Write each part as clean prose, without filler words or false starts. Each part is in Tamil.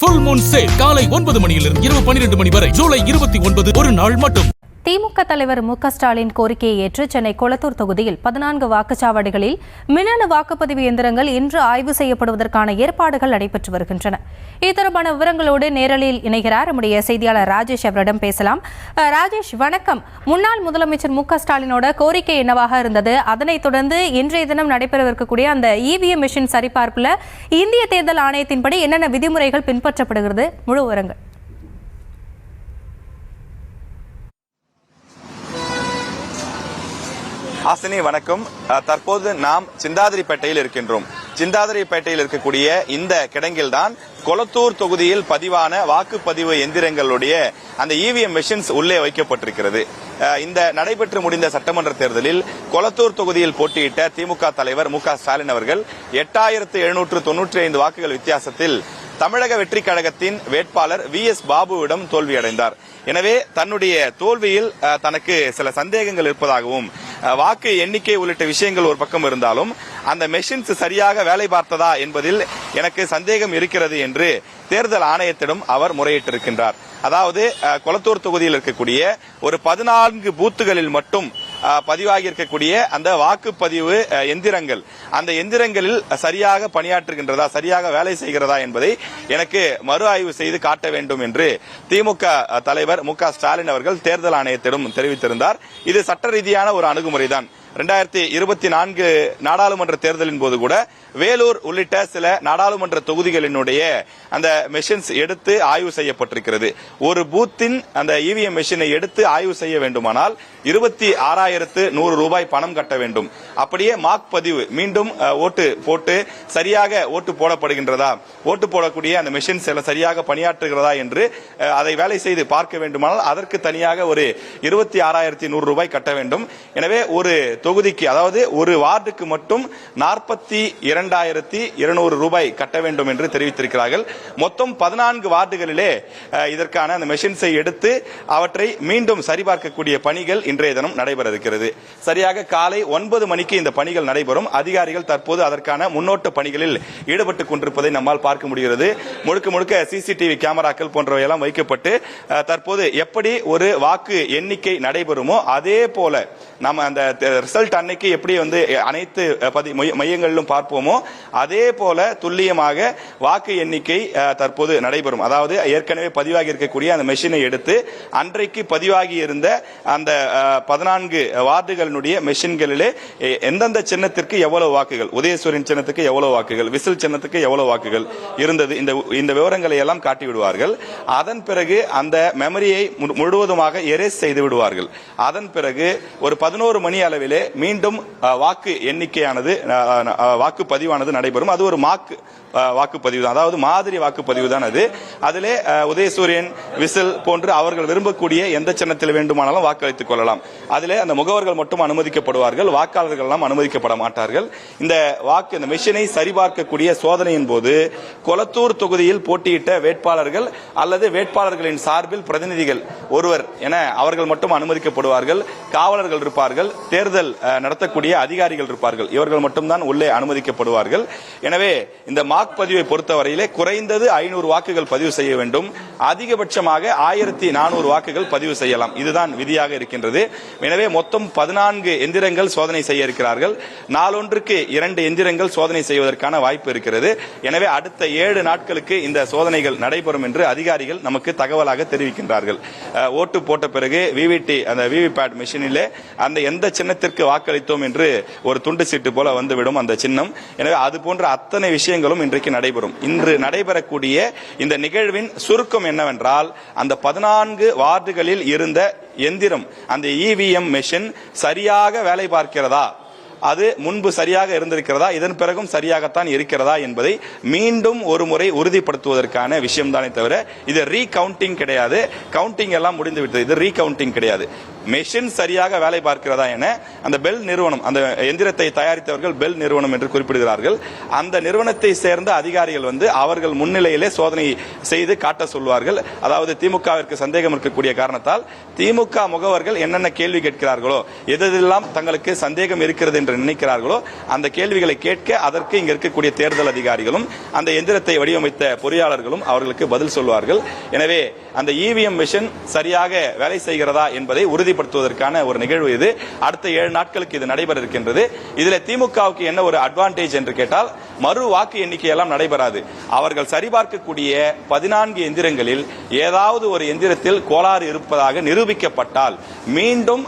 ஃபுல் மூன் சேல் காலை 9 மணியிலிருந்து இரவு 12 மணி வரை ஜூலை 29 ஒரு நாள் மட்டும். திமுக தலைவர் மு க ஸ்டாலின் கோரிக்கையை ஏற்று சென்னை கொளத்தூர் தொகுதியில் 14 வாக்குச்சாவடிகளில் மின்னணு வாக்குப்பதிவு இயந்திரங்கள் இன்று ஆய்வு செய்யப்படுவதற்கான ஏற்பாடுகள் நடைபெற்று வருகின்றன. இது தொடர்பான விவரங்களோடு நேரலில் இணைகிறார் நம்முடைய செய்தியாளர் ராஜேஷ். அவரிடம் பேசலாம். ராஜேஷ், வணக்கம். முன்னாள் முதலமைச்சர் மு க ஸ்டாலினோட கோரிக்கை என்னவாக இருந்தது? அதனைத் தொடர்ந்து இன்றைய தினம் நடைபெறவிருக்கக்கூடிய அந்த இவிஎம் மிஷின் சரிபார்ப்புல இந்திய தேர்தல் ஆணையத்தின்படி என்னென்ன விதிமுறைகள் பின்பற்றப்படுகிறது? முழு விவரங்கள். ஆசினி வணக்கம். தற்போது நாம் சிந்தாதிரிப்பேட்டையில் இருக்கின்றோம். சிந்தாதிரிப்பேட்டையில் இருக்கக்கூடிய இந்த கிடங்கில் தான் கொளத்தூர் தொகுதியில் பதிவான வாக்குப்பதிவு எந்திரங்களுடைய அந்த இவிஎம் மெஷின்ஸ் உள்ளே வைக்கப்பட்டிருக்கிறது. இந்த நடைபெற்று முடிந்த சட்டமன்ற தேர்தலில் கொளத்தூர் தொகுதியில் போட்டியிட்ட திமுக தலைவர் மு க ஸ்டாலின் அவர்கள் 8795 வாக்குகள் வித்தியாசத்தில் தமிழக வெற்றி கழகத்தின் வேட்பாளர் VS பாபுவிடம் தோல்வியடைந்தார். எனவே தன்னுடைய தோல்வியில் தனக்கு சில சந்தேகங்கள் இருப்பதாகவும் வாக்கு எண்ணிக்கை உள்ளிட்ட விஷயங்கள் ஒரு பக்கம் இருந்தாலும் அந்த மெஷின்ஸ் சரியாக வேலை பார்த்ததா என்பதில் எனக்கு சந்தேகம் இருக்கிறது என்று தேர்தல் ஆணையத்திடம் அவர் முறையிட்டிருக்கின்றார். அதாவது கொளத்தூர் தொகுதியில் இருக்கக்கூடிய ஒரு 14 பூத்துகளில் மட்டும் பதிவாகி இருக்கக்கூடிய அந்த வாக்குப்பதிவு எந்திரங்கள், அந்த எந்திரங்களில் சரியாக பணியாற்றுகின்றதா, சரியாக வேலை செய்கிறதா என்பதை எனக்கு மறு ஆய்வு செய்து காட்ட வேண்டும் என்று திமுக தலைவர் மு க ஸ்டாலின் அவர்கள் தேர்தல் ஆணையத்திடம் தெரிவித்திருந்தார். இது சட்ட ரீதியான ஒரு அணுகுமுறைதான். 2024 நாடாளுமன்ற தேர்தலின் போது கூட வேலூர் உள்ளிட்ட சில நாடாளுமன்ற தொகுதிகளினுடைய அந்த மெஷின்ஸ் எடுத்து ஆய்வு செய்யப்பட்டிருக்கிறது. ஒரு பூத்தின் அந்த இவிஎம் மெஷினை எடுத்து ஆய்வு செய்ய வேண்டுமானால் 26,100 ரூபாய் பணம் கட்ட வேண்டும். அப்படியே மாக் பதிவு, மீண்டும் ஓட்டு போட்டு சரியாக ஓட்டு போடப்படுகின்றதா, ஓட்டு போடக்கூடிய அந்த மெஷின்ஸ் எல்லாம் சரியாக பணியாற்றுகிறதா என்று அதை வேலை செய்து பார்க்க வேண்டுமானால் அதற்கு தனியாக ஒரு 26,100 ரூபாய் கட்ட வேண்டும். எனவே ஒரு தொகுதிக்கு, அதாவது ஒரு வார்டுக்கு மட்டும் 42,200 ரூபாய் கட்ட வேண்டும் என்று தெரிவித்திருக்கிறார்கள். மொத்தம் 14 வார்டுகளிலே இதற்கான அந்த மெஷின்ஸை எடுத்து அவற்றை மீண்டும் சரிபார்க்கக்கூடிய பணிகள் இன்றைய தினம் நடைபெற இருக்கிறது. சரியாக காலை 9 மணிக்கு இந்த பணிகள் நடைபெறும். அதிகாரிகள் தற்போது அதற்கான முன்னோட்ட பணிகளில் ஈடுபட்டுக் கொண்டிருப்பதை நம்மால் பார்க்க முடிகிறது. முழுக்க முழுக்க சிசிடிவி கேமராக்கள் போன்றவையெல்லாம் வைக்கப்பட்டு தற்போது எப்படி ஒரு வாக்கு எண்ணிக்கை நடைபெறுமோ அதே போல நம்ம அந்த ரிசல்ட் அன்னைக்கு எப்படி அனைத்து மையங்களிலும் பார்ப்போமோ அதே போல துல்லியமாக வாக்கு எண்ணிக்கை தற்போது நடைபெறும். அதாவது ஏற்கனவே பதிவாகி இருக்கக்கூடிய அந்த மெஷினை எடுத்து அன்றைக்கு பதிவாகி இருந்த அந்த 14 வார்டுகளினுடைய மெஷின்களிலே எந்தெந்த சின்னத்திற்கு எவ்வளவு வாக்குகள், உதயசூரியன் சின்னத்துக்கு எவ்வளவு வாக்குகள், விசில் சின்னத்துக்கு எவ்வளவு வாக்குகள் இருந்தது, இந்த விவரங்களை எல்லாம் காட்டி விடுவார்கள். அதன் பிறகு அந்த மெமரியை முழுவதுமாக எரேஸ் செய்து விடுவார்கள். அதன் பிறகு ஒரு 11 மணி அளவிலே மீண்டும் வாக்கு எண்ணிக்கையானது, வாக்குப்பதிவானது நடைபெறும். அது ஒரு வாக்குப்பதிவு தான், அதாவது மாதிரி வாக்குப்பதிவு தான் அது. அதிலே உதயசூரியன், விசில் போன்று அவர்கள் விரும்பக்கூடிய எந்த சின்னத்தில் வேண்டுமானாலும் வாக்களித்துக் கொள்ளலாம். அதிலே அந்த முகவர்கள் மட்டும் அனுமதிக்கப்படுவார்கள், வாக்காளர்கள் எல்லாம் அனுமதிக்கப்பட மாட்டார்கள். இந்த மெஷினை சரிபார்க்கக்கூடிய சோதனையின் போது கொளத்தூர் தொகுதியில் போட்டியிட்ட வேட்பாளர்கள் அல்லது வேட்பாளர்களின் சார்பில் பிரதிநிதிகள் ஒருவர் என அவர்கள் மட்டும் அனுமதிக்கப்படுவார்கள். காவலர்கள் இருப்பார்கள், தேர்தல் நடத்தக்கூடிய அதிகாரிகள் இருப்பார்கள். இவர்கள் மட்டும்தான் உள்ளே அனுமதிக்கப்படுவார்கள். எனவே இந்த பதிவை பொறுத்தவரையிலே குறைந்தது 500 வாக்குகள் பதிவு செய்ய வேண்டும். அதிகபட்சமாக 1400 வாக்குகள் பதிவு செய்யலாம். இதுதான் விதியாக இருக்கின்றது. எனவே மொத்தம் 14 எந்திரங்கள் சோதனை செய்ய இருக்கிறார்கள். நாளொன்றுக்கு 2 எந்திரங்கள் சோதனை செய்வதற்கான வாய்ப்பு இருக்கிறது. எனவே அடுத்த 7 நாட்களுக்கு இந்த சோதனைகள் நடைபெறும் என்று அதிகாரிகள் நமக்கு தகவலாக தெரிவிக்கின்றார்கள். ஓட்டு போட்ட பிறகு அந்த விவிபேட் மெஷினிலே அந்த எந்த சின்னத்திற்கு வாக்களித்தோம் என்று ஒரு துண்டு சீட்டு போல வந்துவிடும் அந்த சின்னம். எனவே அது போன்ற அத்தனை விஷயங்களும் இன்றைக்கு நடைபெறும். இன்று நடைபெறக்கூடிய இந்த நிகழ்வின் சுருக்கம் என்னவென்றால், அந்த 14 வார்டுகளில் இருந்த எந்திரம், அந்த இவிஎம் மெஷின் சரியாக வேலை பார்க்கிறதா, அது முன்பு சரியாக இருந்திருக்கிறதா, இதன் பிறகும் சரியாகத்தான் இருக்கிறதா என்பதை மீண்டும் ஒரு முறை உறுதிப்படுத்துவதற்கான விஷயம் தானே தவிர இது ரீகவுண்டிங் கிடையாது. கவுண்டிங் எல்லாம் முடிந்து விட்டது. இது ரீகவுண்டிங் கிடையாது. மெஷின் சரியாக வேலை பார்க்கிறதா என அந்த பெல் நிறுவனம், அந்த எந்திரத்தை தயாரித்தவர்கள் பெல் நிறுவனம் என்று குறிப்பிடுகிறார்கள். அந்த நிறுவனத்தை சேர்ந்த அதிகாரிகள் அவர்கள் முன்னிலையிலே சோதனை செய்து காட்ட சொல்வார்கள். அதாவது திமுகவிற்கு சந்தேகம் இருக்கக்கூடிய காரணத்தால் திமுக முகவர்கள் என்னென்ன கேள்வி கேட்கிறார்களோ, எதெல்லாம் தங்களுக்கு சந்தேகம் இருக்கிறது என்று நினைக்கிறார்களோ அந்த கேள்விகளை கேட்க அதற்கு இங்க இருக்கக்கூடிய தேர்தல் அதிகாரிகளும் அந்த எந்திரத்தை வடிவமைத்த பொறியாளர்களும் அவர்களுக்கு பதில் சொல்வார்கள். எனவே அந்த இவிஎம் மிஷின் சரியாக வேலை செய்கிறதா என்பதை உறுதிப்படுத்துவதற்கான ஒரு நிகழ்வு இது. அடுத்த 7 நாட்களுக்கு இது நடைபெற இருக்கின்றது. இதுல திமுகவுக்கு என்ன ஒரு அட்வான்டேஜ் என்று கேட்டால், மறு வாக்கு எண்ணிக்கை எல்லாம் நடைபெறாது. அவர்கள் சரிபார்க்கக்கூடிய 14 எந்திரங்களில் ஏதாவது ஒரு எந்திரத்தில் கோளாறு இருப்பதாக நிரூபிக்கப்பட்டால் மீண்டும்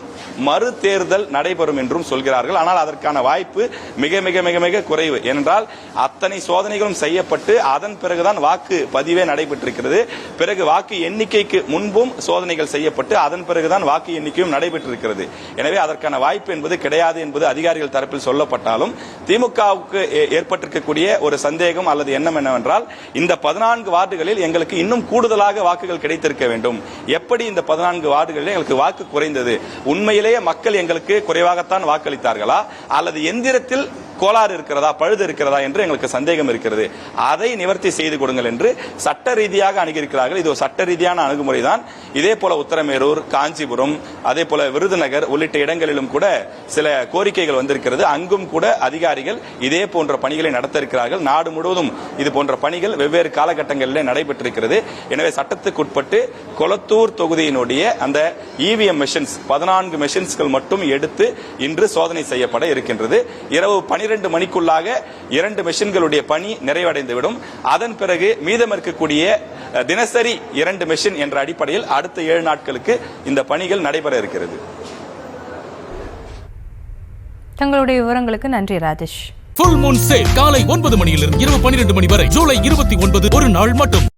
மறு தேர்தல் நடைபெறும் என்றும் சொல்கிறார்கள். ஆனால் அதற்கான வாய்ப்பு மிக மிக மிக மிக குறைவு. ஏனென்றால் அத்தனை சோதனைகளும் செய்யப்பட்டு அதன் பிறகுதான் வாக்கு பதிவே நடைபெற்றிருக்கிறது. பிறகு வாக்கு எண்ணிக்கைக்கு முன்பும் சோதனைகள் செய்யப்பட்டு அதன் பிறகுதான் வாக்கு எண்ணிக்கையும் நடைபெற்றிருக்கிறது. எனவே அதற்கான வாய்ப்பு என்பது கிடையாது என்பது அதிகாரிகள் தரப்பில் சொல்லப்பட்டாலும், திமுகவுக்கு ஏற்பட்டிருக்கக்கூடிய ஒரு சந்தேகம் அல்லது எண்ணம் என்னவென்றால், இந்த 14 வார்டுகளில் எங்களுக்கு இன்னும் கூடுதலாக வாக்குகள் கிடைத்திருக்க வேண்டும். எப்படி இந்த 14 வார்டுகளில் எங்களுக்கு வாக்கு குறைந்தது? உண்மையிலேயே மக்கள் எங்களுக்கு குறைவாகத்தான் வாக்களித்தார்களா அல்லது எந்திரத்தில் கோளாறு இருக்கிறதா, பழுது இருக்கிறதா என்று எங்களுக்கு சந்தேகம் இருக்கிறது. அதை நிவர்த்தி செய்து கொடுங்கள் என்று சட்ட ரீதியாக அணுகியிருக்கிறார்கள். இது ஒரு சட்ட ரீதியான அணுகுமுறைதான். இதே போல உத்தரமேரூர், காஞ்சிபுரம், அதே போல விருதுநகர் உள்ளிட்ட இடங்களிலும் கூட சில கோரிக்கைகள் வந்திருக்கிறது. அங்கும் கூட அதிகாரிகள் இதே போன்ற பணிகளை நடத்த இருக்கிறார்கள். நாடு முழுவதும் இது போன்ற பணிகள் வெவ்வேறு காலகட்டங்களில் நடைபெற்றிருக்கிறது. எனவே சட்டத்துக்குட்பட்டு கொளத்தூர் தொகுதியினுடைய அந்த இவிஎம் மெஷின்ஸ் 14 மெஷின்ஸ்கள் மட்டும் எடுத்து இன்று சோதனை செய்யப்பட இருக்கின்றது. இரவு 12 மணிக்குள்ளாக 2 மெஷின்களுடைய பணி நிறைவடைந்துவிடும். அதன் பிறகு மீதம் இருக்கக்கூடிய தினசரி 2 மெஷின் என்ற அடிப்படையில் அடுத்த 7 நாட்களுக்கு இந்த பணிகள் நடைபெற இருக்கிறது. தங்களுடைய விவரங்களுக்கு நன்றி ராஜேஷ். ஃபுல் மூன் சேல் காலை 9 மணியிலிருந்து இரவு 12 மணி வரை ஜூலை 29 ஒரு நாள் மட்டும்.